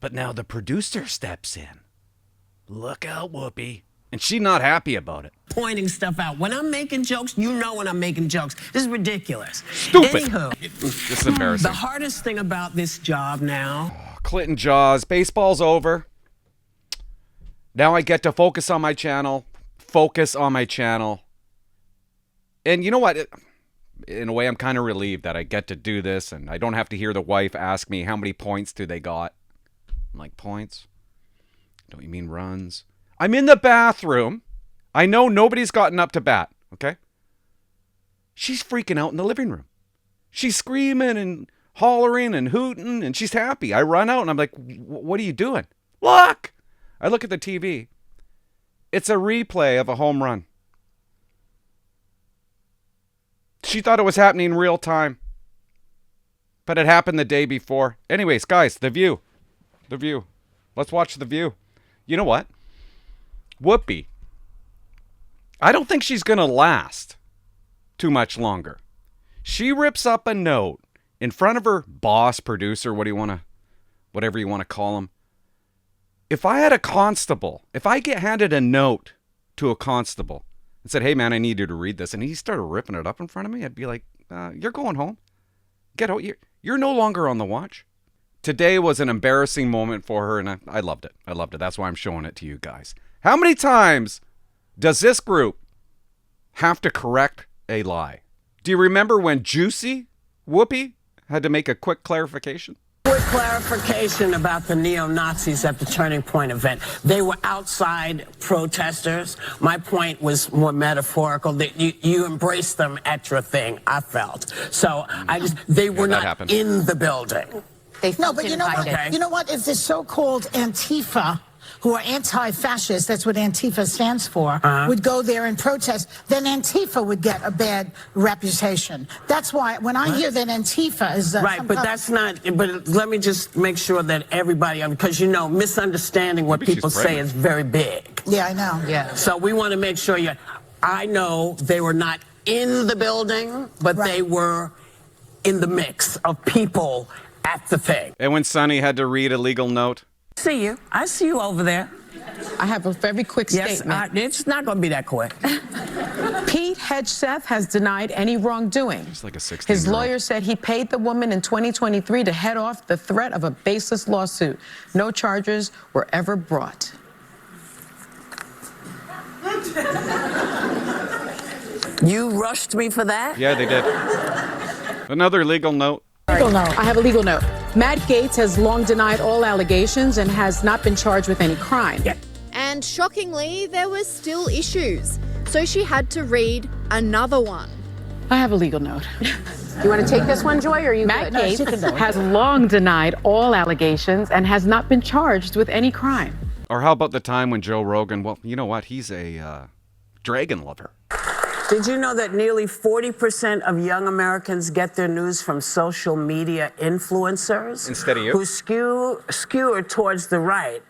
But now the producer steps in. Look out, Whoopie. And she's not happy about it. Pointing stuff out. When I'm making jokes, you know when I'm making jokes. This is ridiculous. Stupid. Anywho, This is embarrassing. the hardest thing about this job now. Clinton Jaws, baseball's over. Now I get to focus on my channel. And you know what? In a way, I'm kind of relieved that I get to do this and I don't have to hear the wife ask me how many points do they got. I'm like, points? Don't you mean runs? I'm in the bathroom. I know nobody's gotten up to bat, okay? She's freaking out in the living room. She's screaming and hollering and hooting and she's happy. I run out and I'm like, what are you doing? Look! I look at the TV. It's a replay of a home run. She thought it was happening in real time. But it happened the day before. Anyways, guys, The View. The View. Let's watch The View. You know what? Whoopie. I don't think she's going to last too much longer. She rips up a note in front of her boss, producer, whatever you want to call him. If I had a constable, if I get handed a note to a constable and said, hey man, I need you to read this, and he started ripping it up in front of me, I'd be like, you're going home. Get out. You're no longer on the watch. Today was an embarrassing moment for her, and I loved it. I loved it. That's why I'm showing it to you guys. How many times does this group have to correct a lie? Do you remember when Juicy Whoopie had to make a quick clarification? Quick clarification about the neo-Nazis at the Turning Point event. They were outside protesters. My point was more metaphorical, that you embraced them at your thing, I felt. So they were not in the building. No, but you know what? Okay. You know what? If the so-called Antifa, who are anti-fascist, that's what Antifa stands for, would go there and protest, then Antifa would get a bad reputation. That's why when I hear that Antifa is... right, but that's not... But let me just make sure that everybody... Because, you know, misunderstanding what people say is very big. Yeah, I know. Yeah. So we want to make sure you... I know they were not in the building, but they were in the mix of people at the thing. And when Sonny had to read a legal note... See you. I see you over there. I have a very quick statement. It's not going to be that quick. Pete Hegseth has denied any wrongdoing. He's like a 16-year-old. His lawyer said he paid the woman in 2023 to head off the threat of a baseless lawsuit. No charges were ever brought. You rushed me for that? Yeah, they did. Another legal note. Legal note. I have a legal note. Matt Gaetz has long denied all allegations and has not been charged with any crime. And shockingly, there were still issues. So she had to read another one. I have a legal note. You want to take this one, Joy, or are you Matt Gaetz has long denied all allegations and has not been charged with any crime. Or how about the time when Joe Rogan, well, you know what? He's a dragon lover. Did you know that nearly 40% of young Americans get their news from social media influencers? Instead of you? Who skew towards the right,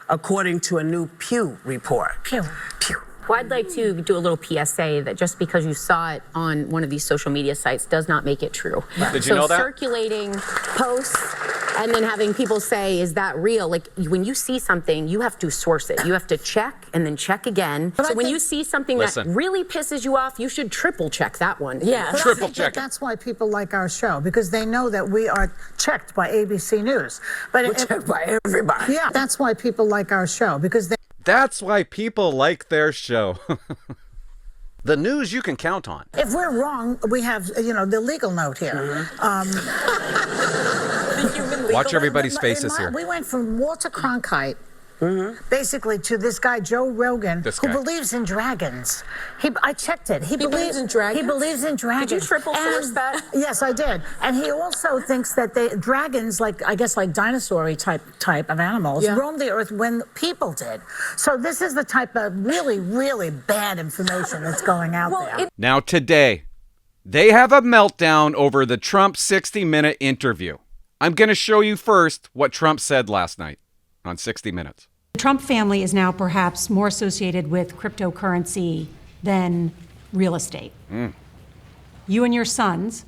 according to a new Pew report. Pew. Well, I'd like to do a little PSA that just because you saw it on one of these social media sites does not make it true. Did you know that? So circulating posts and then having people say, is that real? Like, when you see something, you have to source it. You have to check and then check again. So when you see something that really pisses you off, you should triple check that one. Yeah. Triple check. That's why people like our show, because they know that we are checked by ABC News. But We're checked by everybody. Yeah, that's why people like our show, because they... That's why people like their show. The news you can count on. If we're wrong, we have, the legal note here. Watch everybody's faces here. We went from Walter Cronkite, basically, to this guy, Joe Rogan, who believes in dragons. I checked it. He believes in dragons? He believes in dragons. Did you triple source that? Yes, I did. And he also thinks that dragons, like dinosaur type of animals, roamed the earth when people did. So this is the type of really, really bad information that's going out there. Now today, they have a meltdown over the Trump 60-minute interview. I'm going to show you first what Trump said last night on 60 Minutes. The Trump family is now perhaps more associated with cryptocurrency than real estate. You and your sons,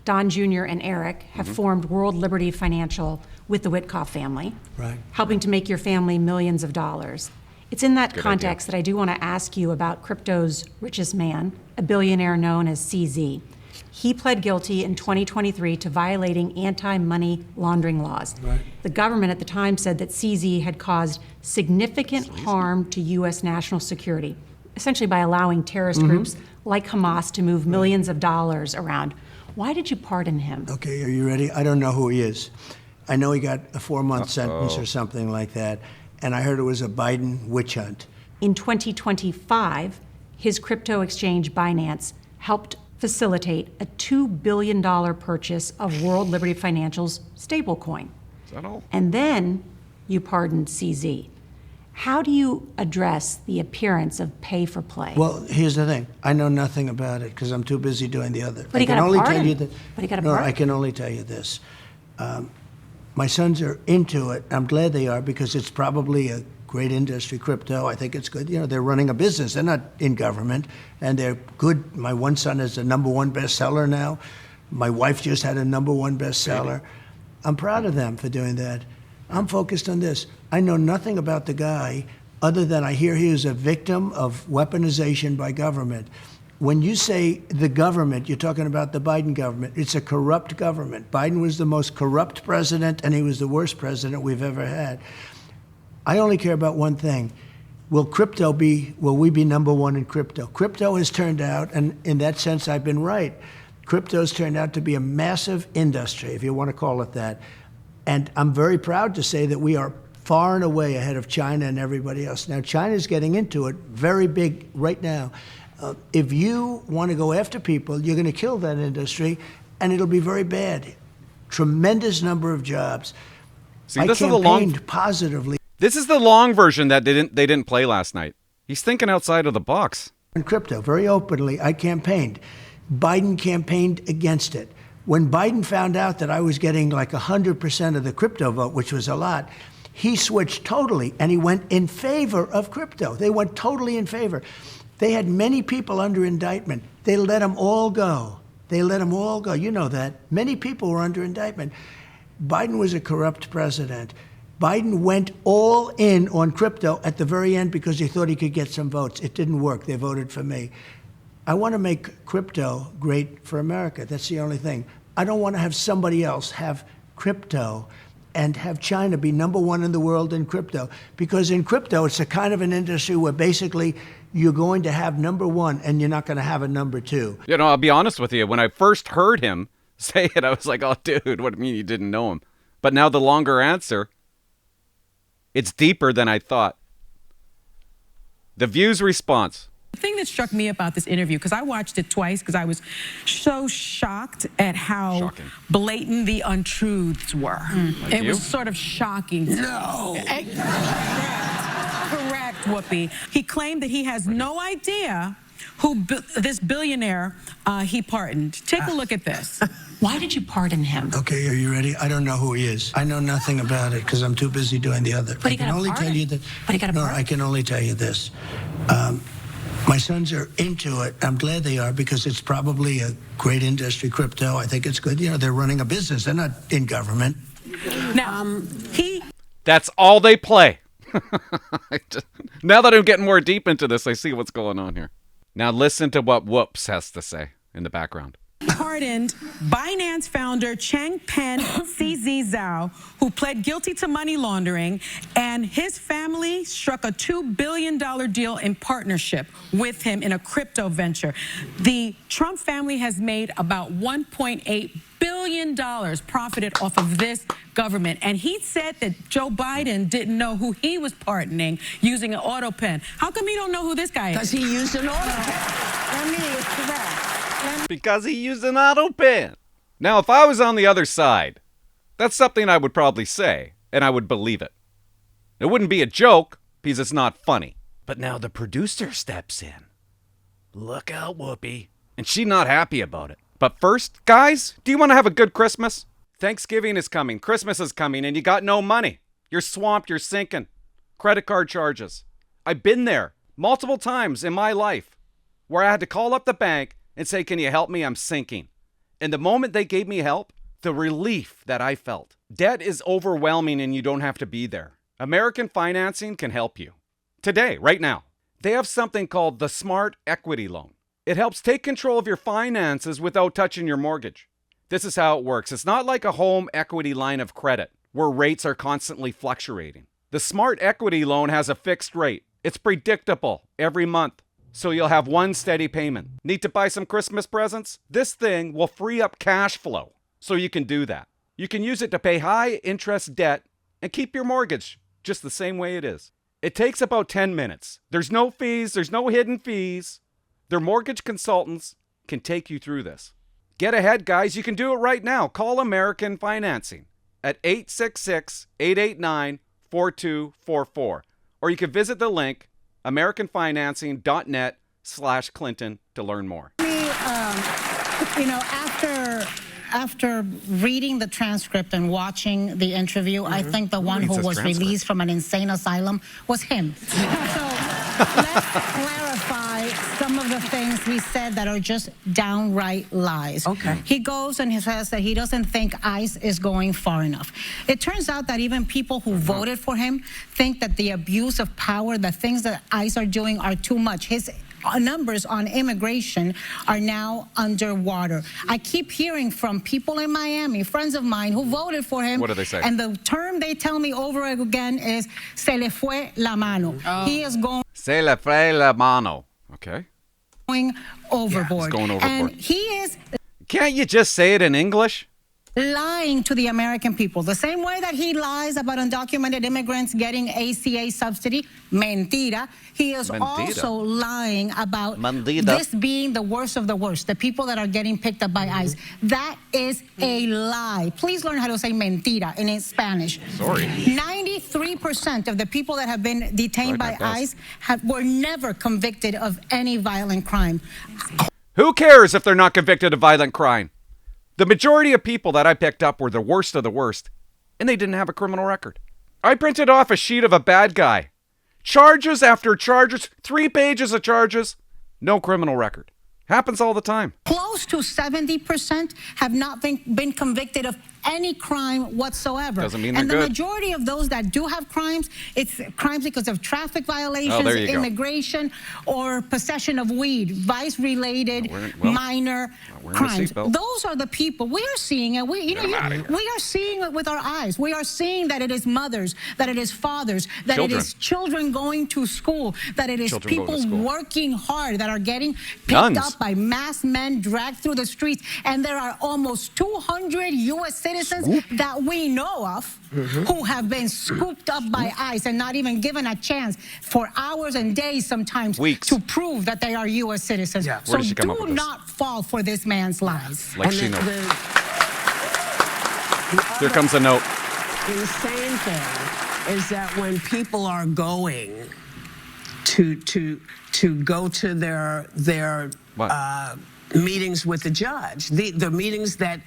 Don Jr. and Eric, have formed World Liberty Financial, with the Witkoff family, Right. helping to make your family millions of dollars. It's in that context that I do want to ask you about crypto's richest man, a billionaire known as CZ. He pled guilty in 2023 to violating anti-money laundering laws. Right. The government at the time said that CZ had caused significant harm to U.S. national security, essentially by allowing terrorist groups like Hamas to move millions of dollars around. Why did you pardon him? Okay, are you ready? I don't know who he is. I know he got a 4-month sentence or something like that, and I heard it was a Biden witch hunt. In 2025, his crypto exchange Binance helped facilitate a $2 billion purchase of World Liberty Financial's stablecoin. Is that all? And then you pardoned CZ. How do you address the appearance of pay for play? Well, here's the thing. I know nothing about it because I'm too busy doing the other. But he I can got a only pardon. tell you that. But he got a no, pardon. I can only tell you this. My sons are into it. I'm glad they are because it's probably a great industry, crypto. I think it's good. You know, they're running a business. They're not in government, and they're good. My one son is a #1 bestseller now. My wife just had a #1 bestseller. I'm proud of them for doing that. I'm focused on this. I know nothing about the guy other than I hear he was a victim of weaponization by government. When you say the government, you're talking about the Biden government. It's a corrupt government. Biden was the most corrupt president, and he was the worst president we've ever had. I only care about one thing. Will we be #1 in crypto? Crypto has turned out, and in that sense, I've been right. Crypto's turned out to be a massive industry, if you want to call it that. And I'm very proud to say that we are far and away ahead of China and everybody else. Now, China's getting into it very big right now. If you want to go after people, you're going to kill that industry, and it'll be very bad. Tremendous number of jobs. See, I this is campaigned positively. This is the long version that they didn't play last night. He's thinking outside of the box. In crypto, very openly, I campaigned. Biden campaigned against it. When Biden found out that I was getting like 100% of the crypto vote, which was a lot, he switched totally, and he went in favor of crypto. They went totally in favor. They had many people under indictment. They let them all go. They let them all go. You know that. Many people were under indictment. Biden was a corrupt president. Biden went all in on crypto at the very end because he thought he could get some votes. It didn't work. They voted for me. I want to make crypto great for America. That's the only thing. I don't want to have somebody else have crypto and have China be #1 in the world in crypto. Because in crypto, it's a kind of an industry where basically you're going to have #1 and you're not going to have a #2. You know, I'll be honest with you. When I first heard him say it, I was like, oh, dude, what do you mean you didn't know him? But now the longer answer, it's deeper than I thought. The View's response. The thing that struck me about this interview, because I watched it twice, because I was so shocked at how blatant the untruths were. It was sort of shocking. No. Correct, Whoopi. He claimed that he has no idea who this billionaire he pardoned. Take a look at this. Why did you pardon him? Okay, are you ready? I don't know who he is. I know nothing about it because I'm too busy doing the other. But he got a pardon. Tell you that. But he got a no, pardon. I can only tell you this. My sons are into it. I'm glad they are because it's probably a great industry, crypto. I think it's good. You know, they're running a business. They're not in government. Now, That's all they play. Now that I'm getting more deep into this, I see what's going on here. Now listen to what Whoops has to say in the background. Pardoned Binance founder Changpeng CZ Zhao, who pled guilty to money laundering, and his family struck a $2 billion deal in partnership with him in a crypto venture. The Trump family has made about $1.8 billion profited off of this government. And he said that Joe Biden didn't know who he was pardoning using an auto pen. How come he don't know who this guy is? Because he used an auto pen. Let me correct. Because he used an auto pen. Now, if I was on the other side, that's something I would probably say, and I would believe it. It wouldn't be a joke, because it's not funny. But now the producer steps in. Look out, Whoopi. And she's not happy about it. But first, guys, do you want to have a good Christmas? Thanksgiving is coming, Christmas is coming, and you got no money. You're swamped, you're sinking. Credit card charges. I've been there multiple times in my life where I had to call up the bank and say, can you help me? I'm sinking. And the moment they gave me help, The relief that I felt. Debt is overwhelming and you don't have to be there. American Financing can help you. Today, right now. They have something called the Smart Equity Loan. It helps take control of your finances without touching your mortgage. This is how it works. It's not like a home equity line of credit where rates are constantly fluctuating. The Smart Equity Loan has a fixed rate. It's predictable every month, so you'll have one steady payment. Need to buy some Christmas presents? This thing will free up cash flow, so you can do that. You can use it to pay high interest debt and keep your mortgage just the same way it is. It takes about 10 minutes. There's no fees. There's no hidden fees. Their mortgage consultants can take you through this. Get ahead, guys. You can do it right now. Call American Financing at 866-889-4244. Or you can visit the link, americanfinancing.net/Clinton to learn more. After reading the transcript and watching the interview, I think the one who was released from an insane asylum was him. So let's clarify some of the things he said that are just downright lies. Okay. He goes and he says that he doesn't think ICE is going far enough. It turns out that even people who voted for him think that the abuse of power, the things that ICE are doing are too much. His numbers on immigration are now underwater. I keep hearing from people in Miami, friends of mine who voted for him. What do they say? And the term they tell me over again is "se le fue la mano." He is going. Se le fue la mano. Okay. Overboard. He's going overboard. And he is Can't you just say it in English? lying to the American people. The same way that he lies about undocumented immigrants getting ACA subsidy, mentira, he is also lying about this being the worst of the worst, the people that are getting picked up by ICE. That is a lie. Please learn how to say mentira in Spanish. Sorry. 93% of the people that have been detained by ICE were never convicted of any violent crime. Who cares if they're not convicted of violent crime? The majority of people that I picked up were the worst of the worst, and they didn't have a criminal record. I printed off a sheet of a bad guy. Charges after charges, 3 pages of charges, no criminal record. Happens all the time. Close to 70% have not been convicted of any crime whatsoever. Doesn't mean they're and the good. majority of those that do have crimes, it's crimes because of traffic violations, immigration, or possession of weed, vice-related minor crimes. Those are the people we are seeing, and we are seeing it with our eyes. We are seeing that it is mothers, that it is fathers, that it is children going to school, that it is people working hard that are getting picked up by masked men dragged through the streets, and there are almost 200 U.S. citizens that we know of who have been scooped up by ICE and not even given a chance for hours and days sometimes to prove that they are U.S. citizens. Yeah. So do not fall for this man's lies. Like she knows. Here comes a note. The insane thing is that when people are going to go to their meetings with the judge, the meetings that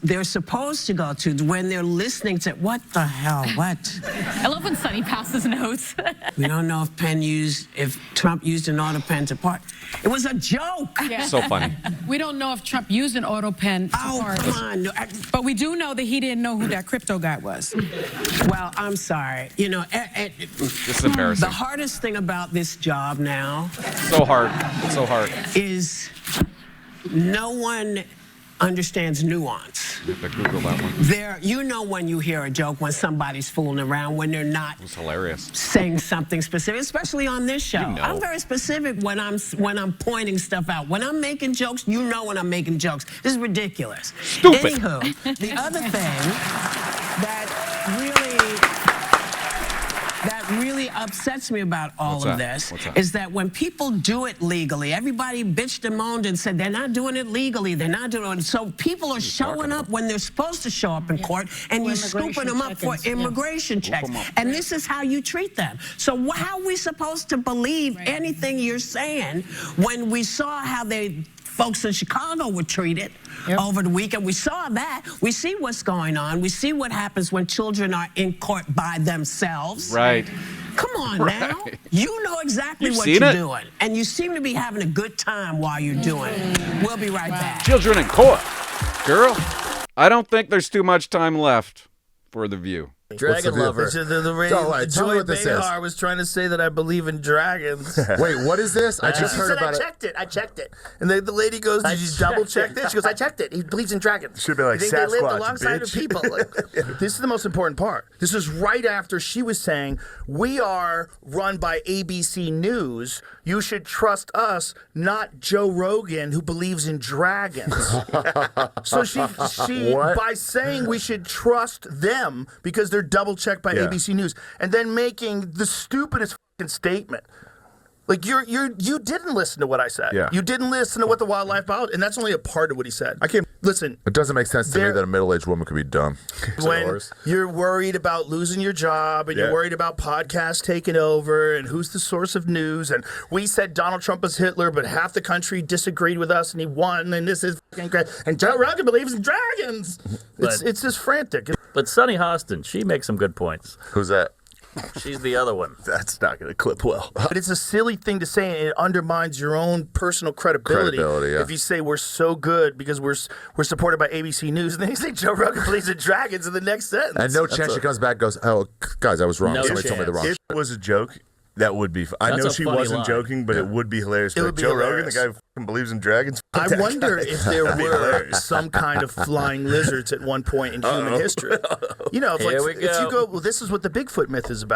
they're supposed to go to, when they're listening to what the hell, what? I love when Sonny passes notes. We don't know if Trump used an auto pen to part. It was a joke. Yeah. So funny. We don't know if Trump used an auto pen to part. Come on. But we do know that he didn't know who that crypto guy was. Well, I'm sorry. You know, this is embarrassing. The hardest thing about this job now. So hard. It's so hard. Is no one understands nuance. You have to Google that one. You know when you hear a joke, when somebody's fooling around, when they're not It's hilarious. saying something specific, especially on this show. You know. I'm very specific when I'm pointing stuff out. When I'm making jokes, you know when I'm making jokes. This is ridiculous. Stupid. Anywho, the other thing that really upsets me about all of this is that when people do it legally, everybody bitched and moaned and said they're not doing it legally, they're not doing it. So people are showing up when they're supposed to show up in court, and you're scooping them up for immigration checks. And this is how you treat them. So how are we supposed to believe anything you're saying when we saw how folks in Chicago were treated over the weekend? We saw that. We see what's going on. We see what happens when children are in court by themselves. Right. Come on now. You know exactly what you're doing. And you seem to be having a good time while you're doing it. We'll be right back. Children in court. Girl. I don't think there's too much time left for the View. Dragon lover. Joy Behar was trying to say that I believe in dragons. Wait, what is this? I just heard about it. I checked it. And the lady goes, did you double check this? She goes, I checked it. He believes in dragons. Should be like Sasquatch, they lived alongside of people. This is the most important part. This is right after she was saying, we are run by ABC News. You should trust us, not Joe Rogan, who believes in dragons. So she by saying we should trust them because they're double checked by ABC News, and then making the stupidest fucking statement. Like you didn't listen to what I said. Yeah. You didn't listen to what the wildlife biologist, and that's only a part of what he said. I can't listen. It doesn't make sense to me that a middle-aged woman could be dumb. When you're worried about losing your job and you're worried about podcasts taking over and who's the source of news, and we said Donald Trump is Hitler, but half the country disagreed with us and he won, and this is fucking great. And Joe Rogan believes in dragons. It's just frantic. But Sunny Hostin, she makes some good points. Who's that? She's the other one. That's not going to clip well. But it's a silly thing to say, and it undermines your own personal credibility. Yeah. If you say we're so good because we're supported by ABC News, and then you say Joe Rogan believes in dragons in the next sentence. And no chance she comes back and goes, oh, guys, I was wrong. Somebody told me the wrong If it was a joke, that would be. I know she wasn't joking, but it would be hilarious. But Joe Rogan, the guy who fucking believes in dragons. I wonder if there were some kind of flying lizards at one point in human history. You know, if you go, well, this is what the Bigfoot myth is about.